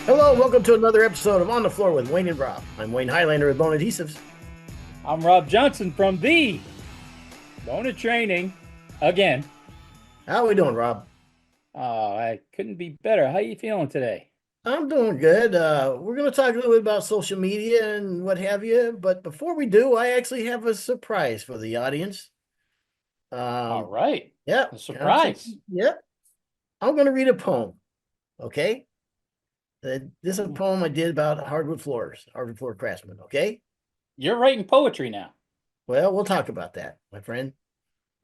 Hello, welcome to another episode of On the Floor with Wayne and Rob. I'm Wayne Highlander with Bona Adhesives. I'm Rob Johnson from the Bona Training again. How are we doing, Rob? Oh, I couldn't be better. How you feeling today? I'm doing good. We're going to talk a little bit about social media and what have you. But before we do, I actually have a surprise for the audience. All Um, right. yeah, A I'm saying, surprise. yeah, I'm going to read a poem. Okay. This is a Ooh, poem I did about hardwood floor craftsmen. Okay. you're writing poetry now. Well, we'll talk about that, my friend.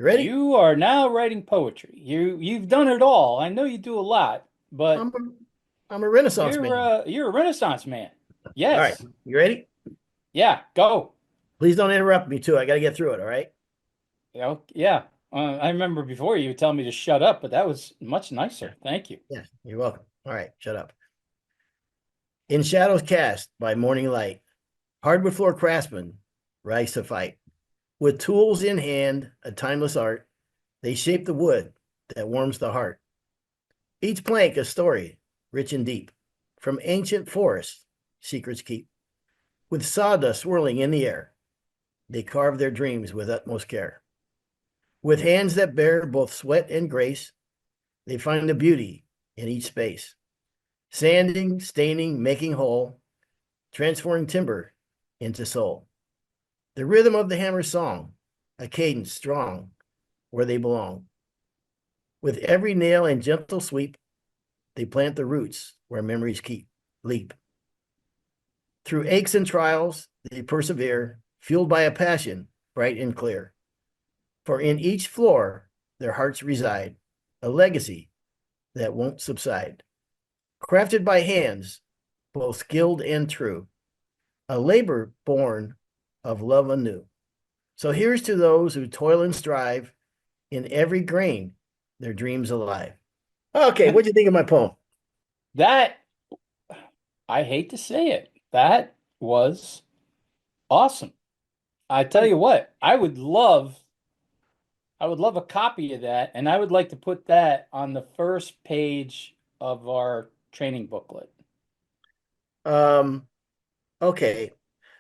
You ready? You are now writing poetry. You've done it all. I know you do a lot, I'm but I'm a Renaissance you're man. uh you're a Renaissance man. All right. Yes. You ready? Yeah, go. Please don't interrupt me too. I got to get through it. All right. Yeah. I remember before you would tell me to shut up, but that was much nicer. Thank you. Yeah, you're welcome. All right, shut up. In shadows cast by morning light, hardwood floor craftsmen rise to fight. With tools in hand, a timeless art, they shape the wood that warms the heart. Each plank a story, rich and deep. From ancient forests, secrets keep. With sawdust swirling in the air, they carve their dreams with utmost care. With hands that bear both sweat and grace, they find the beauty in each space. Sanding, staining, making whole, transforming timber into soul. The rhythm of the hammer's song, a cadence strong where they belong. With every nail and gentle sweep, they plant the roots where memories leap. Through aches and trials, they persevere, fueled by a passion bright and clear. For in each floor, their hearts reside, a legacy that won't subside. Crafted by hands, both skilled and true, a labor born of love anew. So here's to those who toil and strive in every grain, their dreams alive. Okay, what'd you think of my poem? That I hate to say it. That was awesome. I tell you what, I would love a copy of that, and I would like to put that on the first page of our training booklet. Um, okay,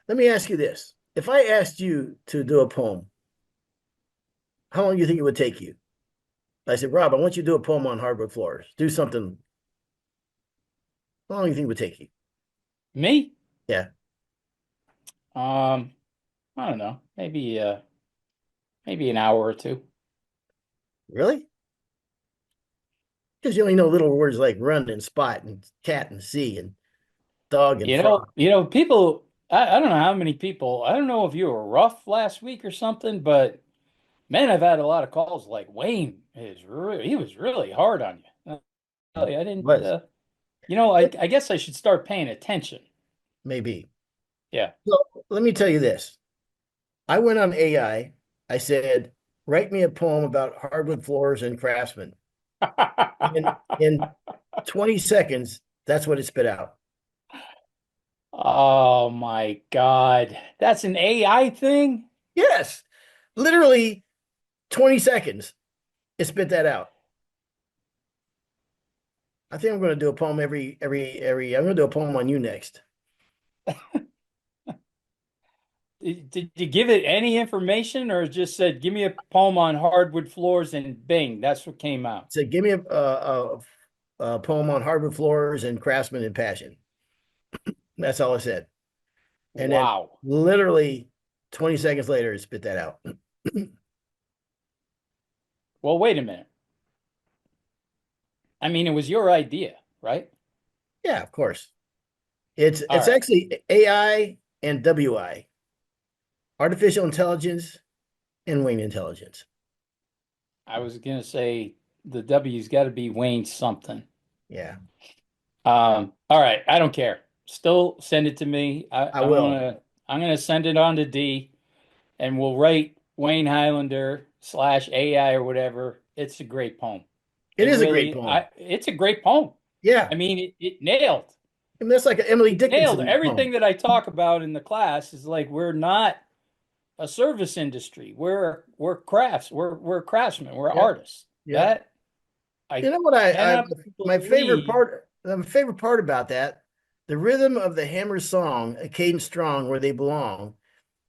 let me ask you this. If I asked you to do a poem, how long do you think it would take you? I said, Rob, I want you to do a poem on hardwood floors. Do something. How long do you think it would take you? Me? Yeah. Um, I don't know, maybe an hour or two. Really? Because you only know little words like run and spot and cat and see and dog and frog. People, I don't know how many people, I don't know if you were rough last week or something, but man, I've had a lot of calls like he was really hard on you. I didn't, Was I guess I should start paying attention. maybe. Yeah. So let me tell you this. I went on AI. I said, write me a poem about hardwood floors and craftsmen. In 20 seconds, that's what it spit out. Oh my God. That's an AI thing? Yes, literally 20 seconds, it spit that out. I think I'm going to do a poem I'm going to do a poem on you next. Did you give it any information or it just said, give me a poem on hardwood floors and bing, that's what came out? So give me a poem on hardwood floors and craftsmen and passion. That's all I said. And then Wow. literally 20 seconds later, it spit that out. Well, wait a minute. I mean, it was your idea, right? Yeah, of course. It's All it's right. actually AI and WI, artificial intelligence and wing intelligence. I was gonna say the W's got to be Wayne something. Yeah, All right, I don't care. Still send it to me. I, I I'm will. gonna I'm gonna send it on to D, and we'll write Wayne Highlander slash AI or whatever. It's a great poem. It is a great poem. It's a great poem. Yeah, I mean, it nailed. I mean, that's like an Emily It nailed Dickinson everything poem. that I talk about in the class is like we're not a service industry. We're crafts. We're craftsmen. We're Yep, artists. yep. That I You know what I cannot my favorite believe. part, the favorite part about that. the rhythm of the hammer's song, a cadence strong where they belong.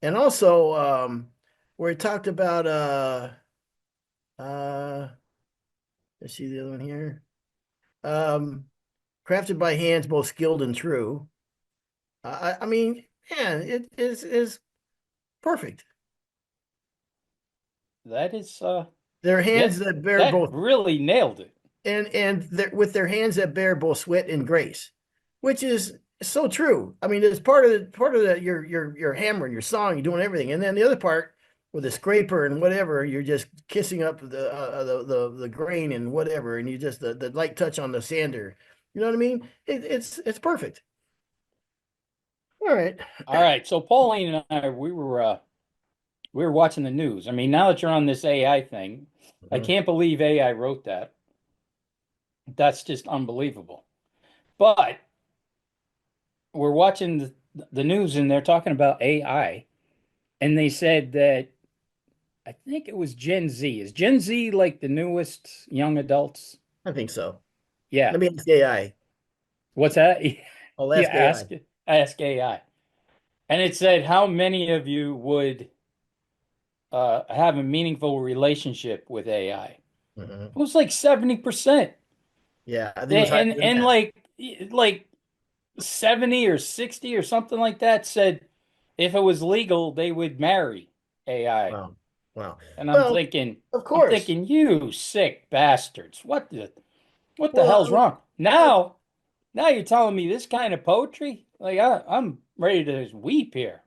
And also where it talked about uh let's see the other one here. Um crafted by hands both skilled and true. I mean, man, it is perfect. That is Their yeah, hands that bear that both really nailed it. with their hands that bear both sweat and grace, which is so true. I mean, it's part of the your hammer and your song, you're doing everything, and then the other part with a scraper and whatever, you're just kissing up the grain and whatever, and you just the light touch on the sander. You know what I mean? It's perfect. All right. All right, so Pauline and I, we were watching the news. I mean, now that you're on this AI thing, I Mhm. can't believe AI wrote that. That's just unbelievable. But we're watching the news and they're talking about AI, and they said that I think it was Gen Z. Is Gen Z like the newest young adults? I think so. Yeah. Let me ask AI. What's that? I'll Yeah, ask AI. ask AI. And it said how many of you would have a meaningful relationship with AI? It Mhm. was like 70%. Yeah, I think it was higher And than that. like 70 or 60 or something like that said if it was legal, they would marry AI. Wow. Wow. And Well, of I'm course. thinking, you sick bastards. What the Well, hell's wrong? Now you're telling me this kind of poetry? Like I'm ready to just weep here.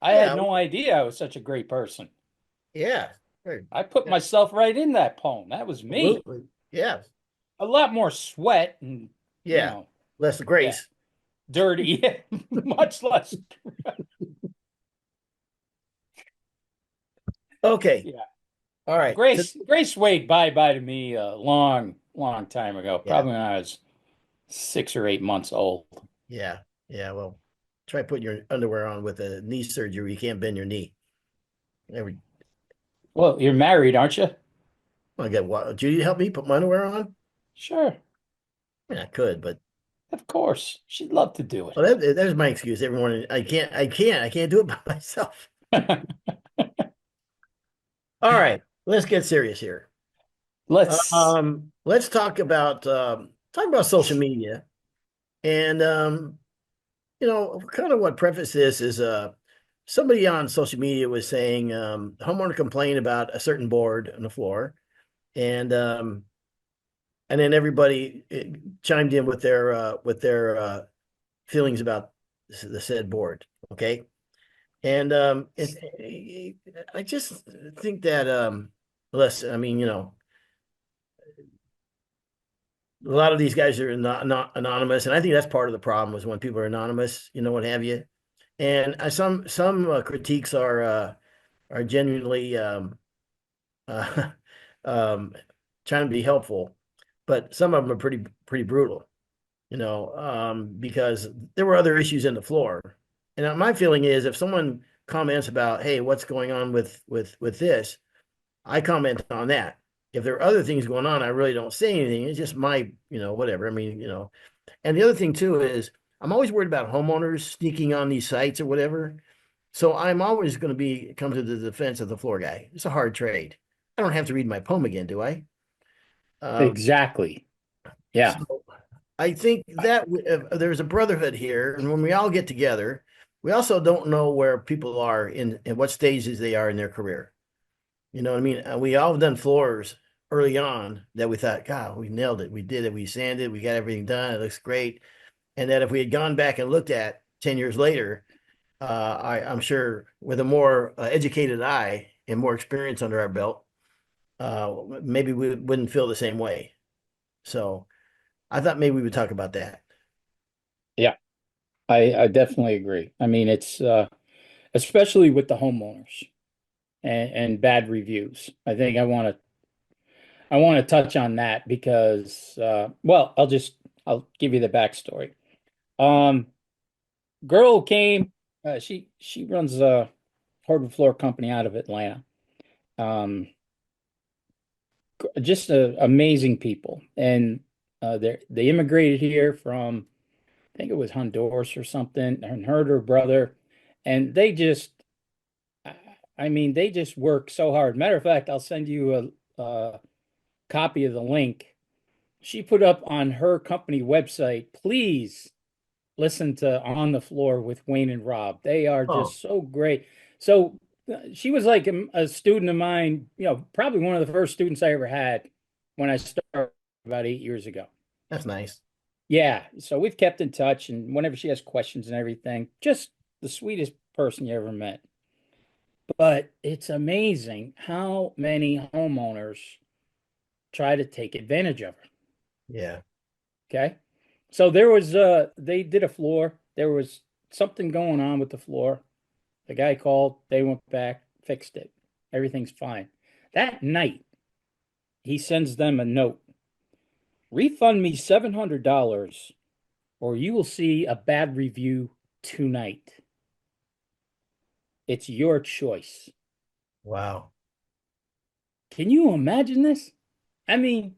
I had yeah, no idea I was such a great person. yeah, right. I put Yeah, myself right in that poem. That was me. absolutely. Yeah, A lot more sweat and, you yeah. know, Less yeah, grace. dirty, much less. Okay. Yeah. All right. So, Grace Wade bye to me a long time ago, yeah, probably when I was 6 or 8 months old. yeah, yeah. Well, try putting your underwear on with a knee surgery. You can't bend your knee. Every, Well, you're married, aren't you? I get what? Do you need help me put my underwear on? Sure. I mean, I could, but Of course. She'd love to do well, there's my excuse every morning. I can't do it by myself. it. All right. Let's get serious here. Let's Let's talk about social media. And kind of what preface this is somebody on social media was saying homeowner complained about a certain board on the floor, and and then everybody chimed in with their feelings about the said board. Okay, and I just think that unless I mean a lot of these guys are not anonymous, and I think that's part of the problem is when people are anonymous, what have you. And some critiques are genuinely uh, um, trying to be helpful, but some of them are pretty brutal, because there were other issues in the floor. And my feeling is if someone comments about, hey, what's going on with this, I comment on that. If there are other things going on, I really don't say anything. It's just my, whatever. I mean, and the other thing too is I'm always worried about homeowners sneaking on these sites or whatever. So I'm always going to come to the defense of the floor guy. It's a hard trade. I don't have to read my poem again, do I? Um, exactly. Yeah. so I think that there's a brotherhood here, and when we all get together, we also don't know where people are in what stages they are in their career. You know what I mean? We all have done floors early on that we thought, God, we nailed it. We did it. We sanded. We got everything done. It looks great. And that if we had gone back and looked at 10 years later, I'm sure with a more educated eye and more experience under our belt, maybe we wouldn't feel the same way. So I thought maybe we would talk about that. Yeah. I definitely agree. I mean, it's especially with the homeowners and bad reviews. I want to touch on that because well, I'll give you the backstory. Um, girl came, she runs a hardwood floor company out of Atlanta. Um, just amazing people, and they immigrated here from think it was Honduras or something, and her brother, and I I mean, they just work so hard. Matter of fact, I'll send you a copy of the link. She put up on her company website, please listen to On the Floor with Wayne and Rob. They are Oh, just so great. So she was like a student of mine, probably one of the first students I ever had when I started about 8 years ago. that's nice. Yeah, so we've kept in touch, and whenever she has questions and everything, just the sweetest person you ever met. But it's amazing how many homeowners try to take advantage of her. Yeah. Okay. So they did a floor. There was something going on with the floor. The guy called, they went back, fixed it. Everything's fine. That night, he sends them a note. Refund me $700 or you will see a bad review tonight. It's your choice. Wow. Can you imagine this? I mean,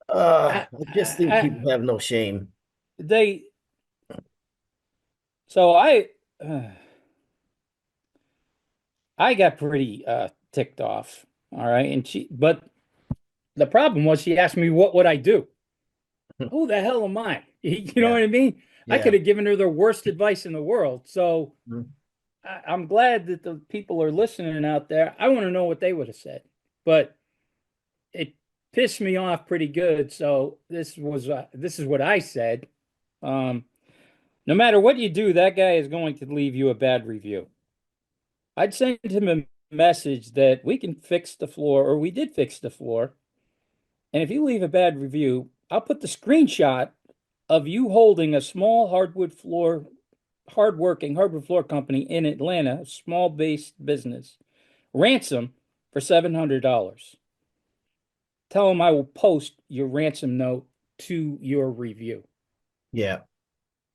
I just think people have no shame. they, so uh, I got pretty ticked off. All right. But the problem was she asked me, what would I do? Who the hell am I? You know Yeah. what I mean? I could Yeah. have given her the worst advice in the world. So Mhm. I'm glad that the people are listening out there. I want to know what they would have said, but it pissed me off pretty good. So this is what I said. Um, no matter what you do, that guy is going to leave you a bad review. I'd send him a message that we can fix the floor, or we did fix the floor. And if you leave a bad review, I'll put the screenshot of you holding a small hardwood floor company in Atlanta, a small based business, ransom for $700. Tell them I will post your ransom note to your review. Yeah.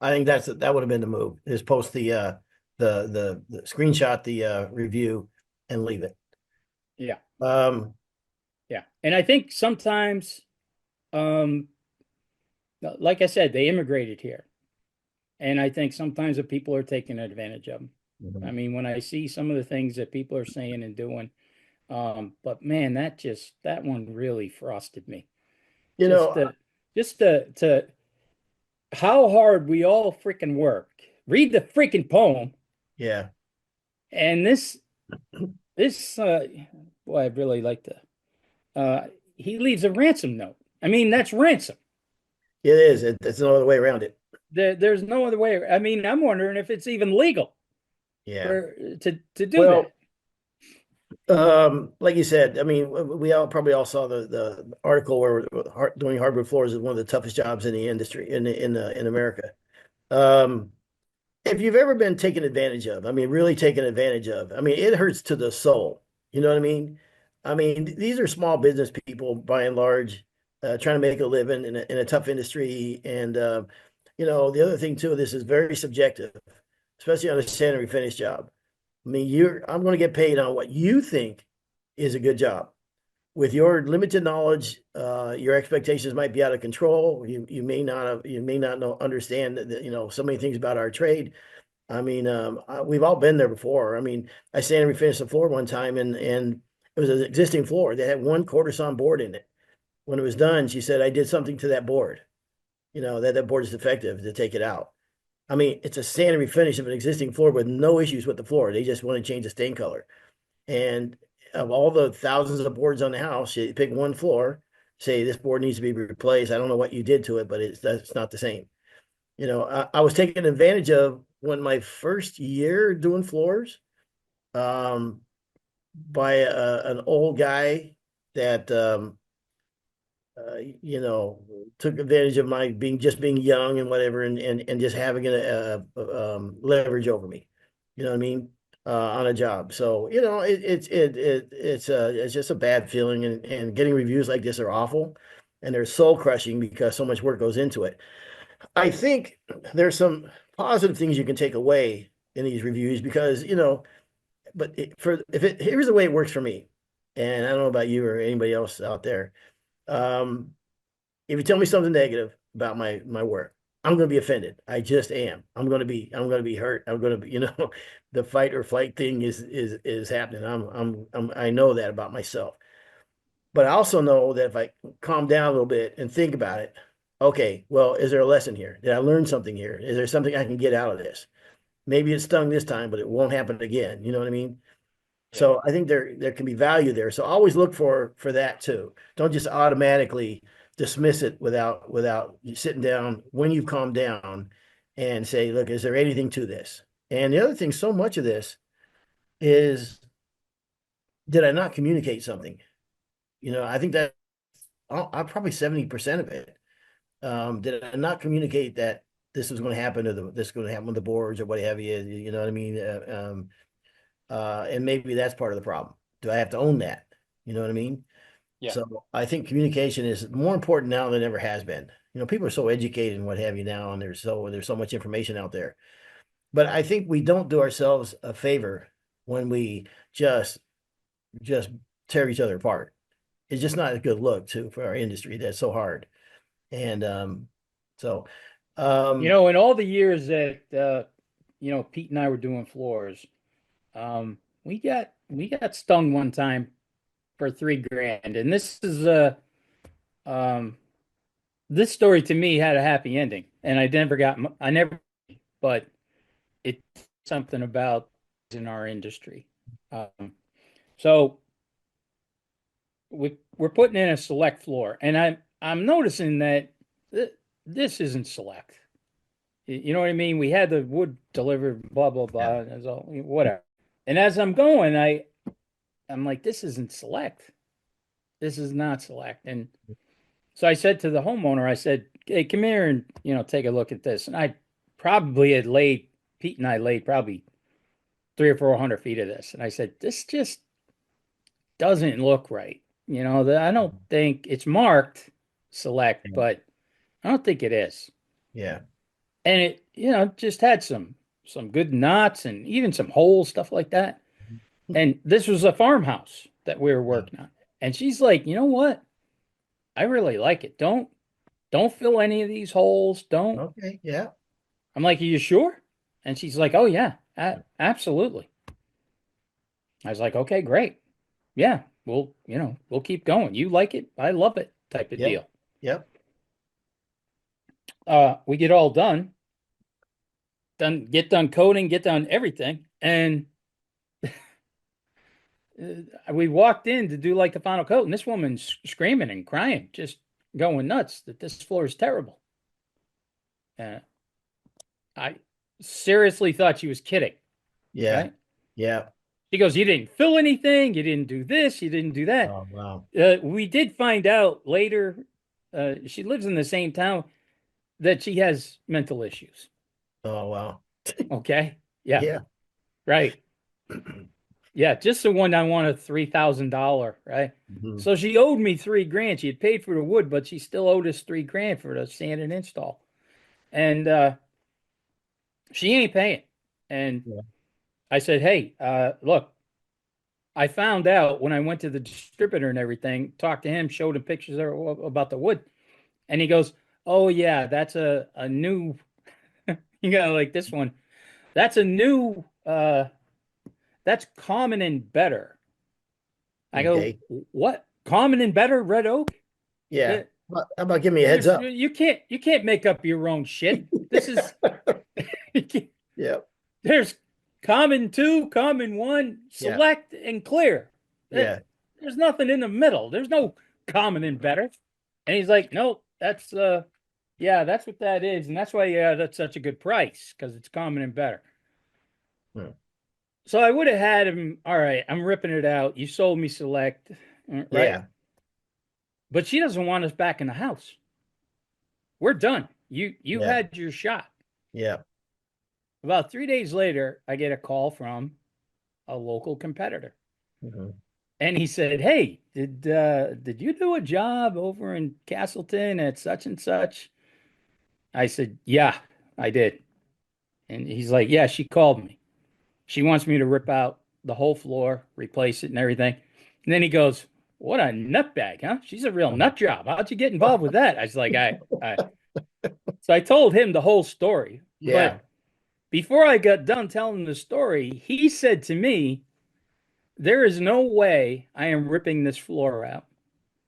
I think that would have been the move. Is post the screenshot the review and leave it. Yeah, Um, yeah. And I think sometimes, um, like I said, they immigrated here. And I think sometimes the people are taking advantage of them. I mhm. mean, when I see some of the things that people are saying and doing, but man, that one really frosted me. You Just know, to to how hard we all freaking work. Read the freaking poem, yeah, and this boy, I'd really like to. Uh, he leaves a ransom note. I mean, that's ransom. it is. It's no other way around it. There's no other way. I mean, I'm wondering if it's even legal Yeah. for to do Well, that. like you said, I mean, we all probably all saw the article where doing hardwood floors is one of the toughest jobs in the industry in America. Um, if you've ever been taken advantage of, I mean, really taken advantage of, I mean, it hurts to the soul. You know what I mean? I mean, these are small business people by and large, trying to make a living in a tough industry. And, the other thing too, this is very subjective, especially on a sanitary finish job. I mean, I'm going to get paid on what you think is a good job. With your limited knowledge, your expectations might be out of control. You may not understand that, so many things about our trade. I mean, we've all been there before. I mean, I sand and refinished the floor one time, and it was an existing floor. They had one quarter sawn board in it. When it was done, she said, "I did something to that board. That board is defective to take it out." I mean, it's a sand and refinish of an existing floor with no issues with the floor. They just want to change the stain color. And of all the thousands of boards on the house, you pick one floor, say this board needs to be replaced. I don't know what you did to it, but that's not the same. I was taken advantage of when my first year doing floors, um, by an old guy that took advantage of my being young and whatever, and just having leverage over me. You know what I mean? On a job. So it's just a bad feeling, and getting reviews like this are awful, and they're soul crushing because so much work goes into it. I think there's some positive things you can take away in these reviews because but here's the way it works for me, and I don't know about you or anybody else out there. Um, if you tell me something negative about my work, I'm going to be offended. I just am. I'm going to be hurt. I'm going to be, the fight or flight thing is happening. I know that about myself. But I also know that if I calm down a little bit and think about it, okay, well, is there a lesson here? Did I learn something here? Is there something I can get out of this? Maybe it stung this time, but it won't happen again. You know what I mean? Yeah. So I think there can be value there. So always look for that too. Don't just automatically dismiss it without sitting down when you've calmed down and say, look, is there anything to this? And the other thing, so much of this is, did I not communicate something? I think that I'm probably 70% of it. Did I not communicate that this was going to happen this is going to happen with the boards or what have you? You know what I mean? And maybe that's part of the problem. Do I have to own that? You know what I mean? Yeah. So I think communication is more important now than it ever has been. People are so educated and what have you now, and there's so much information out there. But I think we don't do ourselves a favor when we just tear each other apart. It's just not a good look too for our industry. That's so hard. And so um In all the years that Pete and I were doing floors, we got stung one time for 3 grand, and um this story to me had a happy ending, and I never, but it's something about in our industry. So we're putting in a select floor, and I'm noticing that this isn't select. You know what I mean? We had the wood delivered, blah blah yeah, blah, and all whatever. And as I'm going, I'm like, this isn't select. This is not select. And so I said to the homeowner, I said, hey, come here and take a look at this. And I probably had laid Pete and I laid probably 300 or 400 feet of this. And I said, this just doesn't look right. That I don't think it's marked select, but I don't think it is. yeah, And it, just had some good knots and even some holes, stuff like that. And this was a farmhouse that we were yeah. working on. And she's like, you know what? I really like it. Don't fill any of these holes. Don't. Okay, yeah, I'm like, are you sure? And she's like, oh yeah, absolutely. I was like, okay, great. Yeah, we'll keep going. You like it, I love it, type of yep, deal. yep, We get all get done coding, get done everything, and we walked in to do like the final coat, and this woman's screaming and crying, just going nuts that this floor is terrible. And I seriously thought she was kidding, yeah, right? yeah. She goes, you didn't fill anything, you didn't do this, you didn't do that. Oh wow. We did find out later, she lives in the same town, that she has mental issues. Oh wow. Okay. Yeah. Yeah. Right. Yeah. Just the one I wanted $3,000. Right. Mhm. So she owed me 3 grand. She had paid for the wood, but she still owed us 3 grand for the sand and install. And she ain't paying. And Yeah. I said, hey, look, I found out when I went to the distributor and everything, talked to him, showed him pictures about the wood. And he goes, oh, yeah, that's a new, like this one. That's a new, that's common and better. I go, Okay. what? Common and better red oak? Yeah. That How about give me a heads up? you can't make up your own shit. This is Yeah. there's common two, common one, Yeah. select and clear. That Yeah. there's nothing in the middle. There's no common and better. And he's like, nope, that's yeah, that's what that is, and that's why that's such a good price because it's common and better. Hmm. So I would have had him. All right, I'm ripping it out. You sold me select, right? Yeah. But she doesn't want us back in the house. We're done. You Yeah. had your shot. Yeah. About 3 days later, I get a call from a local competitor, Mhm. and he said, "Hey, did you do a job over in Castleton at such and such?" I said, "Yeah, I did." And he's like, "Yeah, she called me. She wants me to rip out the whole floor, replace it, and everything." And then he goes, "What a nutbag, huh? She's a real nut job. How'd you get involved with that?" I was like, So I told him the whole story. Yeah. But before I got done telling the story, he said to me, there is no way I am ripping this floor out.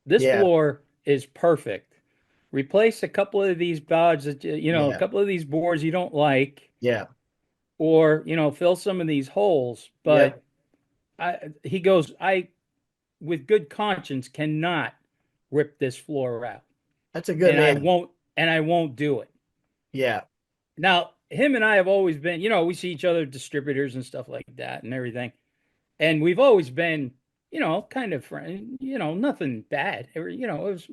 This Yeah. floor is perfect. Replace a couple of these boards that a Yeah. couple of these boards you don't like, Yeah. or fill some of these holes. Yep. But he goes, I, with good conscience, cannot rip this floor out, That's a good and I man. won't, and I won't do it. Yeah. Now, him and I have always been, we see each other distributors and stuff like that and everything. And we've always been, kind of friend, nothing bad. It was,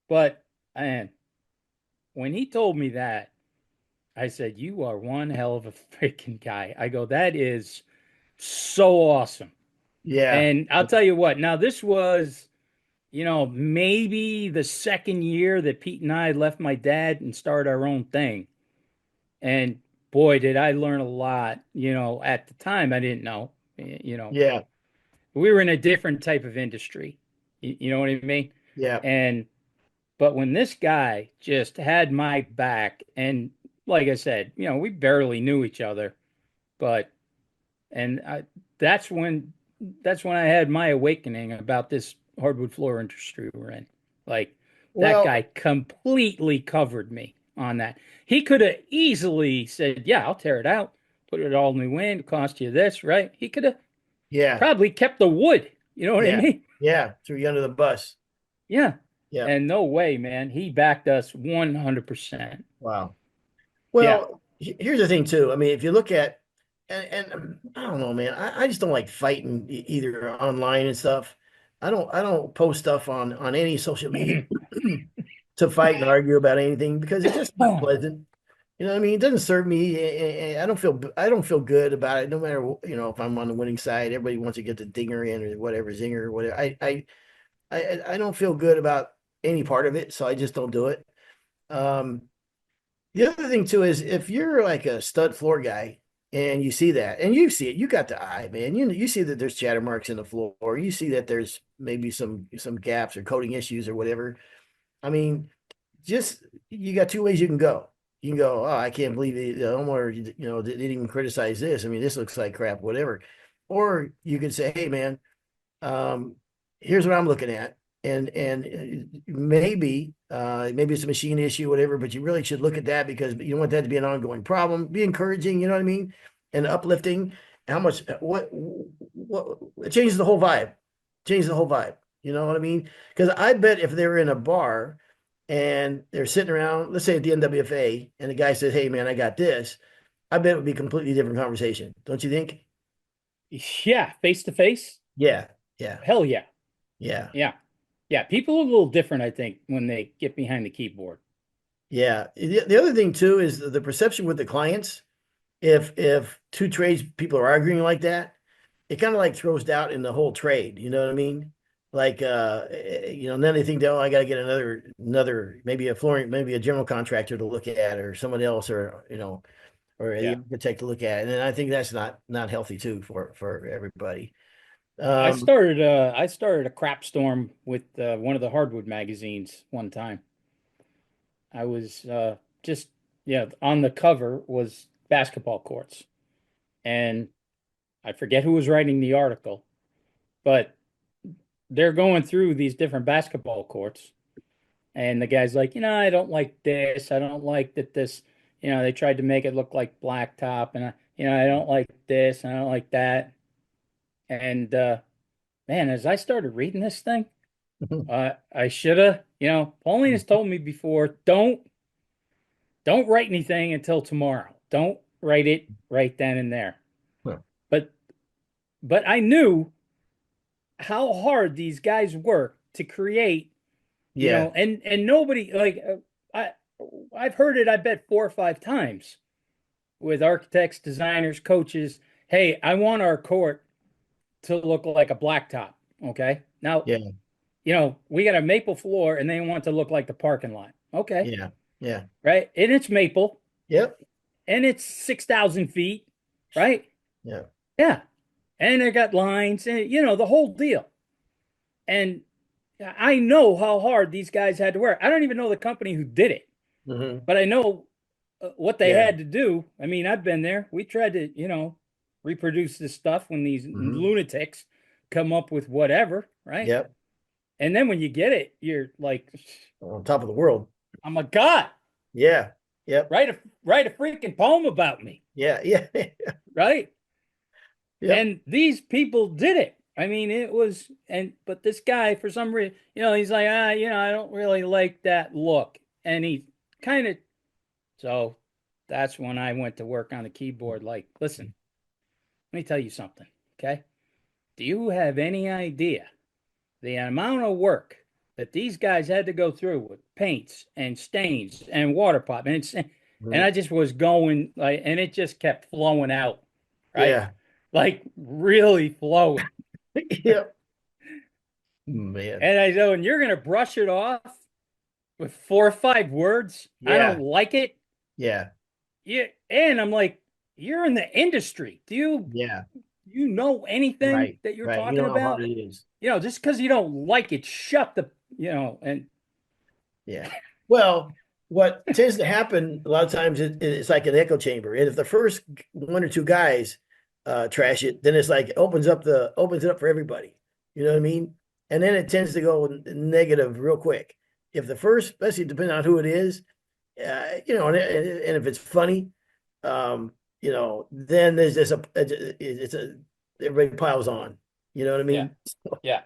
but man, when he told me that, I said, you are one hell of a freaking guy. I go, that is so awesome. Yeah. And I'll tell you what, now this was, maybe the second year that Pete and I left my dad and started our own thing. And boy, did I learn a lot. At the time, I didn't know. Yeah. We were in a different type of industry. You know what I mean? Yeah. And but when this guy just had my back, and like I said, we barely knew each other, but and I, that's when that's when I had my awakening about this hardwood floor industry we're in. Like that Well, guy completely covered me on that. He could have easily said, "Yeah, I'll tear it out, put it all new in, cost you this, right?" He could have yeah. probably kept the wood. You know what I Yeah. mean? Yeah. Threw you under the bus. Yeah. Yeah. And no way, man. He backed us 100%. Wow. Yeah. Well, here's the thing too. I mean, if you look at, I don't know, man. I just don't like fighting either online and stuff. I don't post stuff on any social media to fight and argue about anything because it's just not pleasant. You know what I mean? It doesn't serve me. I don't feel good about it. No matter if I'm on the winning side, everybody wants to get the dinger in or whatever, zinger or whatever. I don't feel good about any part of it, so I just don't do it. Um, the other thing too is if you're like a stud floor guy and you see that, and you see it, you got the eye, man. You see that there's chatter marks in the floor. You see that there's maybe some gaps or coating issues or whatever. I mean, just you got two ways you can go. You can go, oh, I can't believe the homeowner, didn't even criticize this. I mean, this looks like crap, whatever. Or you could say, hey, man, um, here's what I'm looking at. And maybe it's a machine issue, whatever, but you really should look at that because you don't want that to be an ongoing problem. Be encouraging, you know what I mean? And uplifting. How much what it changes the whole vibe. Changes the whole vibe. You know what I mean? Because I bet if they were in a bar and they're sitting around, let's say at the NWFA, and the guy says, hey man, I got this, I bet it would be a completely different conversation. Don't you think? Yeah. Face to face. Yeah. Yeah. Hell yeah. Yeah. Yeah. Yeah. People are a little different, I think, when they get behind the keyboard. Yeah. The other thing too is the perception with the clients. If two trades people are arguing like that, it kind of like throws doubt in the whole trade. You know what I mean? Like then they think, oh, I got to get another maybe a flooring, maybe a general contractor to look at, or someone else, or or the Yeah. architect to look at. And I think that's not healthy too for everybody. I Um, started I started a crap storm with one of the hardwood magazines one time. I was just yeah, on the cover was basketball courts. And I forget who was writing the article, but they're going through these different basketball courts. And the guy's like, I don't like this. I don't like that this, they tried to make it look like blacktop. And I don't like this. And I don't like that. And man, as I started reading this thing, I should have, Pauline has told me before, don't write anything until tomorrow. Don't write it right then and there. But I knew how hard these guys work to create, yeah, and nobody like I I've heard it I bet 4 or 5 times with architects, designers, coaches. Hey, I want our court to look like a blacktop. Okay. Now, yeah, we got a maple floor and they want to look like the parking lot. Okay. yeah, yeah, Right. And it's maple yep, and it's 6,000 feet. Right. yeah, Yeah. And they got lines and, the whole deal. And I know how hard these guys had to work. I don't even know the company who did it, Hmm. but I know what they Yeah. had to do. I mean, I've been there. We tried to, reproduce this stuff when these Hmm. lunatics come up with whatever, right? Yep. And then when you get it, you're like, On top of the world. I'm a god. Yeah. Yep. Write a freaking poem about me, Yeah. Yeah. right? Yep. And these people did it. I mean, it was, but this guy, for some reason, he's like, I don't really like that look. And he kind of, so that's when I went to work on the keyboard. Like, listen, let me tell you something. Okay. Do you have any idea the amount of work that these guys had to go through with paints and stains and water pop? And Mhm. I just was going like, and it just kept flowing out, right? Yeah. Like really flowing. Yep. Man. And I go, and you're going to brush it off with 4 or 5 words. I don't Yeah. like it. Yeah. Yeah. And I'm like, you're in the industry. Yeah. You know anything Right. that you're Right. You talking know how hard about? it is. Just because you don't like it, shut the, and Yeah. Well, what tends to happen a lot of times it's like an echo chamber. And if the first one or two guys trash it, then it's like it opens it up for everybody. You know what I mean? And then it tends to go negative real quick. If the first, especially depending on who it is, and if it's funny, then there's just it's a everybody piles on. You know what I yeah, mean? yeah.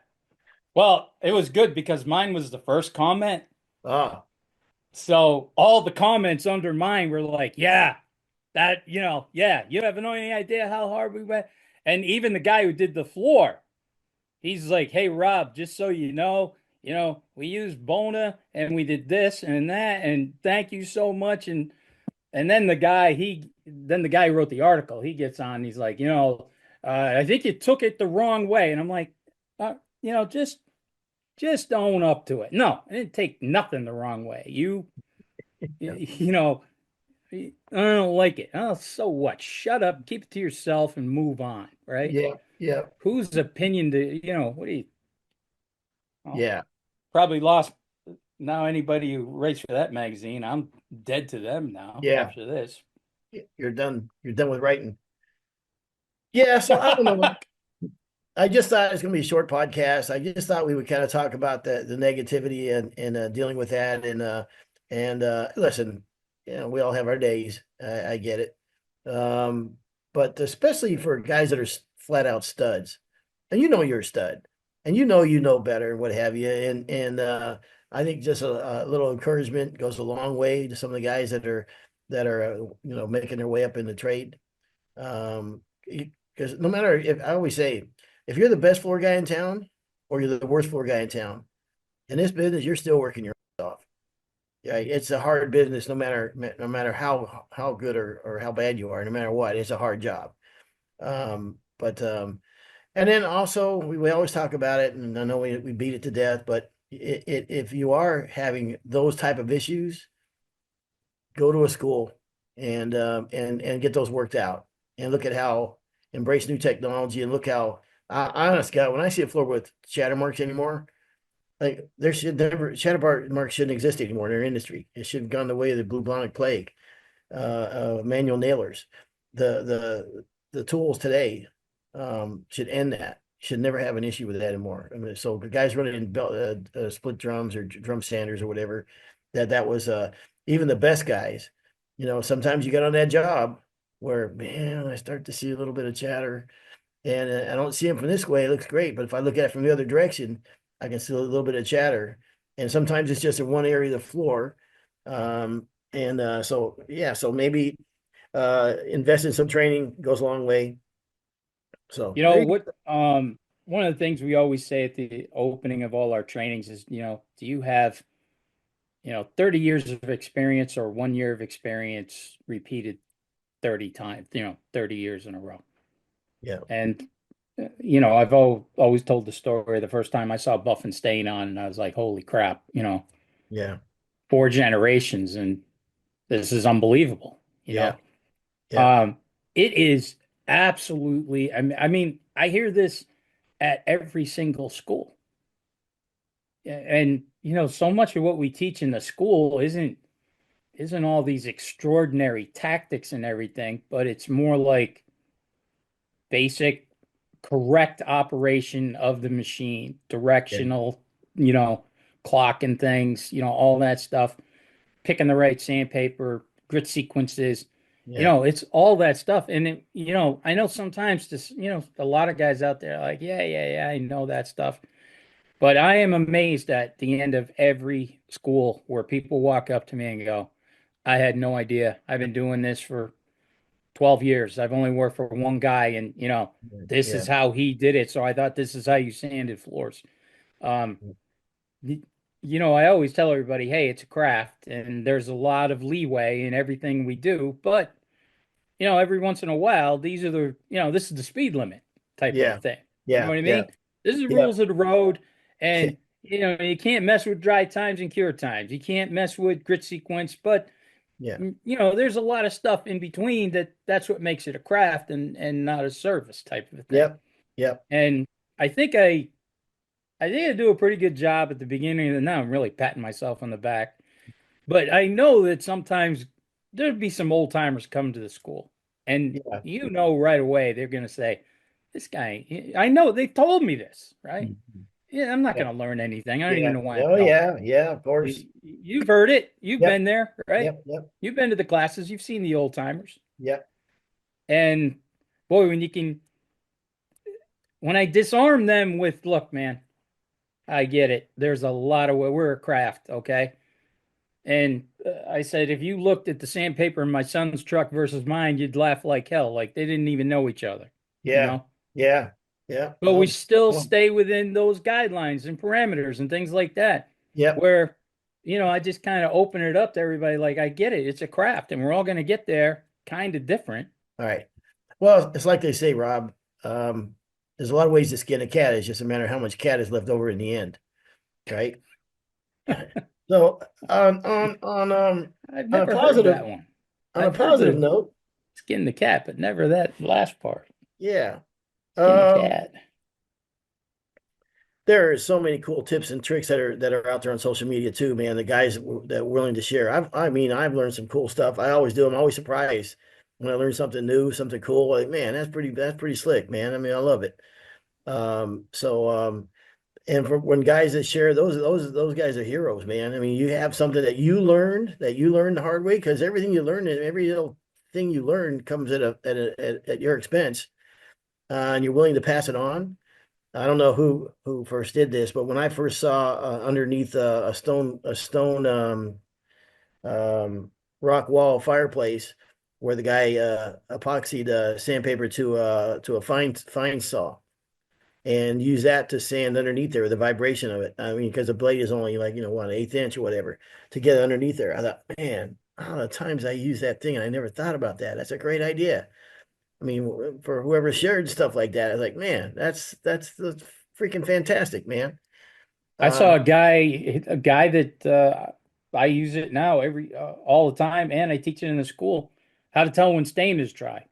Well, it was good because mine was the first comment. Ah, So all the comments under mine were like, yeah, yeah, you have no any idea how hard we went. And even the guy who did the floor, he's like, hey, Rob, just so we used Bona and we did this and that, and thank you so much. And then the guy who wrote the article, he gets on, he's like, I think you took it the wrong way. And I'm like, uh, you know, just just own up to it. No, I didn't take nothing the wrong way. yeah, You know, I don't like it. Oh, so what? Shut up, keep it to yourself, and move on. Right? yeah, yeah, Whose opinion what do you? Oh, yeah, probably lost now. Anybody who writes for that magazine, I'm dead to them now yeah. after this. You're done. You're done with writing. Yeah, so I don't know. I just thought it was going to be a short podcast. I just thought we would kind of talk about the negativity and dealing with that and listen, we all have our days. I get it. But especially for guys that are flat out studs, and you're a stud, and you know better and what have you, and I think just a little encouragement goes a long way to some of the guys that are making their way up in the trade. Because no matter if I always say if you're the best floor guy in town or you're the worst floor guy in town, in this business, you're still working your ass off. Yeah, it's a hard business no matter how good or how bad you are, no matter what, it's a hard job. But and then also we always talk about it, and I know we beat it to death, but if you are having those type of issues, go to a school and get those worked out and look at how embrace new technology and look how honest God, when I see a floor with shatter marks anymore, like there should never shatter marks shouldn't exist anymore in our industry. It should have gone the way of the bubonic plague. Manual nailers, the tools today should end that. Should never have an issue with that anymore. I mean, so the guys running in split drums or drum sanders or whatever, that was even the best guys. Sometimes you get on that job where man, I start to see a little bit of chatter, and I don't see him from this way. It looks great, but if I look at it from the other direction, I can see a little bit of chatter. And sometimes it's just in one area of the floor. And so yeah, so maybe invest in some training goes a long way. So You there know you what? One of the things we always say at the opening of all our trainings is, do you have 30 years of experience or 1 year of experience repeated 30 times, 30 years in a row. go. And, I've always told the story the first time I saw Buff and Stain on, and I was like, holy crap, Yeah, 4 generations, and this is unbelievable, yeah, yeah, It is absolutely, I mean, I hear this at every single school. and so much of what we teach in the school isn't all these extraordinary tactics and everything, but it's more like basic correct operation of the machine, Yeah, directional, you know, clock and things, all that stuff, picking the right sandpaper, grit sequences, yeah, it's all that stuff. And I know sometimes this, a lot of guys out there are like, yeah, yeah, yeah, I know that stuff. But I am amazed at the end of every school where people walk up to me and go, I had no idea. I've been doing this for 12 years. I've only worked for one guy, and this yeah, is how he did it. So I thought this is how you sanded floors. Um, y- I always tell everybody, hey, it's a craft, and there's a lot of leeway in everything we do. But every once in a while, these are this is the speed limit type of yeah, thing. You know yeah, what I yeah, mean? This is the yeah, rules of the road, and you can't mess with dry times and cure times. You can't mess with grit sequence, but yeah, there's a lot of stuff in between that's what makes it a craft and not a service type of a thing. yep, yep, And I think I do a pretty good job at the beginning, and now I'm really patting myself on the back. But I know that sometimes there'd be some old timers coming to the school, and yeah. right away they're going to say, "This guy." I know they told me this, right? Mhm. Yeah, I'm not Yeah, going to learn anything. I don't even yeah. know why I'm Oh, going. yeah, yeah, of course. You've heard it. You've been Yep, there, right? yep, yep, You've been to the classes. You've seen the old timers. yep. And boy, when I disarm them with, look, man, I get it. There's a lot of we're a craft, okay? And I said, if you looked at the sandpaper in my son's truck versus mine, you'd laugh like hell. Like they didn't even know each other, you Yeah, know? yeah, yeah. But we still Oh, stay within those guidelines and parameters and things like that, yep. where, I just kind of open it up to everybody. Like, I get it. It's a craft and we're all going to get there kind of different. All right. Well, it's like they say, Rob. Um, there's a lot of ways to skin a cat. It's just a matter of how much cat is left over in the end, right? So I've on a never heard that one. I've heard positive the note, skin the cat, but never that last part. yeah. Skin the Um, cat. there are so many cool tips and tricks that are out there on social media too, man. The guys that are willing to share. I've learned some cool stuff. I always do. I'm always surprised when I learn something new, something cool. Like, man, that's pretty slick, man. I mean, I love it. And for when guys that share those guys are heroes, man. I mean, you have something that you learned the hard way because everything you learn and every little thing you learn comes at your expense, and you're willing to pass it on. I don't know who first did this, but when I first saw underneath a stone um, rock wall fireplace where the guy epoxied sandpaper to a fine saw and use that to sand underneath there, the vibration of it. I mean, because the blade is only like, what, an eighth inch or whatever to get underneath there. I thought, man, all the times I use that thing and I never thought about that. That's a great idea. I mean, for whoever shared stuff like that, I was like, man, that's freaking fantastic, man. I saw Um, a guy that I use it now all the time, and I teach it in the school how to tell when stain is dry.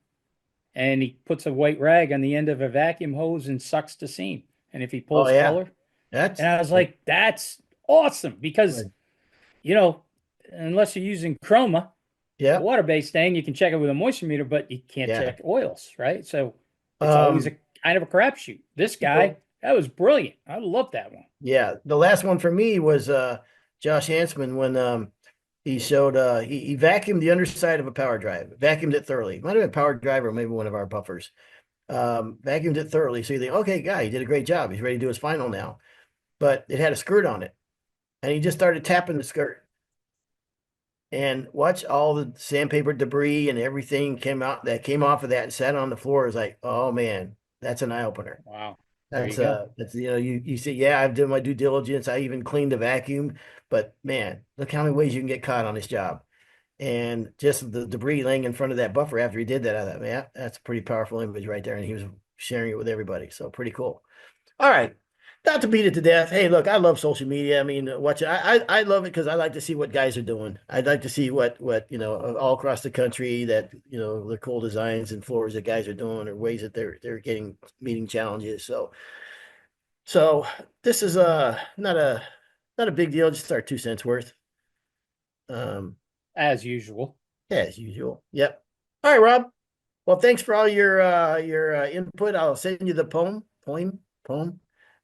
And he puts a white rag on the end of a vacuum hose and sucks the seam. And if he oh pulls yeah, color, and that's I was like, that's awesome because you know, unless you're using chroma, a yeah, water-based stain, you can check it with a moisture meter, but you can't yeah. check oils, right? So it's always a Um, kind of a crapshoot. This guy, so that was brilliant. I love that one. yeah, the last one for me was Josh Hansman when he showed he vacuumed the underside of a power drive, vacuumed it thoroughly. Might have been a power drive or maybe one of our buffers. Vacuumed it thoroughly. So you think, okay, guy, he did a great job. He's ready to do his final now. But it had a skirt on it. And he just started tapping the skirt. And watch all the sandpaper debris and everything came off of that and sat on the floor. It's like, oh man, that's an eye opener. Wow. There you That's go. you say, yeah, I've done my due diligence. I even cleaned the vacuum, but man, look how many ways you can get caught on this job. And just the debris laying in front of that buffer after he did that, I thought, man, that's a pretty powerful image right there. And he was sharing it with everybody. So pretty cool. All right. Not to beat it to death. Hey, look, I love social media. I mean, watch it. I love it because I like to see what guys are doing. I'd like to see what all across the country that the cool designs and floors that guys are doing or ways that they're getting meeting challenges. So this is not a Not a big deal. Just our 2 cents worth. Um, as usual. yeah, as usual. Yep. All right, Rob. Well, thanks for all your input. I'll send you the poem.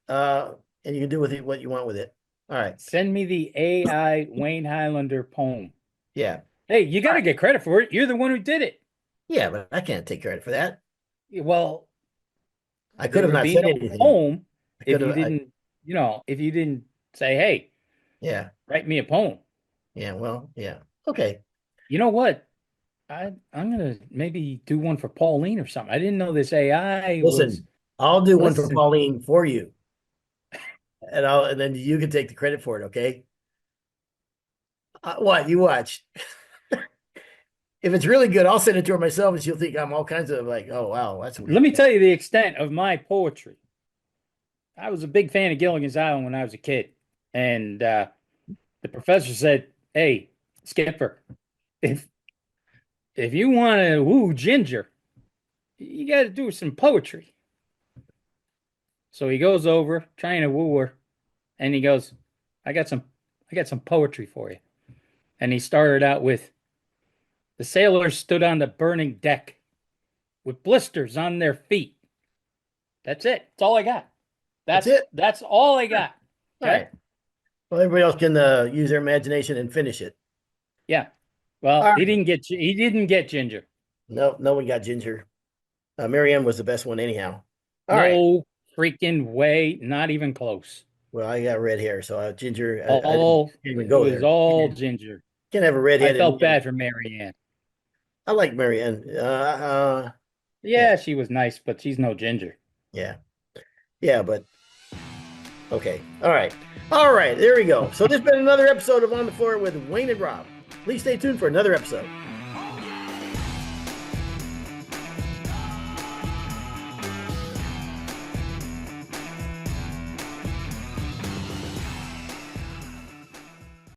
Uh, and you can do with it what you want with it. All right. Send me the AI Wayne Highlander poem. Yeah. Hey, you got All to right. get credit for it. You're the one who did it. Yeah, but I can't take credit for that. Well, I could there have would not be said no anything. poem I if could you have. didn't, if you didn't say, "Hey, Yeah. write me a poem." Yeah. Well. Yeah. Okay. You know what? I'm gonna maybe do one for Pauline or something. I didn't know this AI was. Listen, I'll do one for Listen, Pauline for you, and then you can take the credit for it. Okay. What you watch? If it's really good, I'll send it to her myself, and she'll think I'm all kinds of like, oh wow, that's let weird. me tell you the extent of my poetry. I was a big fan of Gilligan's Island when I was a kid, and the professor said, "Hey, Skipper, if you want to woo Ginger, you got to do some poetry." So he goes over trying to woo her, and he goes, "I got some, I got some poetry for you." And he started out with, "The sailors stood on the burning deck with blisters on their feet." That's it. That's all I got. That's That's it. that's all I All right. got. All Okay. right. Well, everybody else can use their imagination and finish it. Yeah. All Well, right. he didn't get Ginger. No, no one got Ginger. Marianne was the best one anyhow. All right. No freaking way. Not even close. Well, I got red hair, so Ginger, I didn't All can't even it go was there. all Ginger. Can't have a I redhead and felt bad for Marianne. I like Marianne. Yeah, Yeah, she was nice, but she's no Ginger. yeah, yeah. But okay, all right. There we go. So this has been another episode of On the Floor with Wayne and Rob. Please stay tuned for another episode.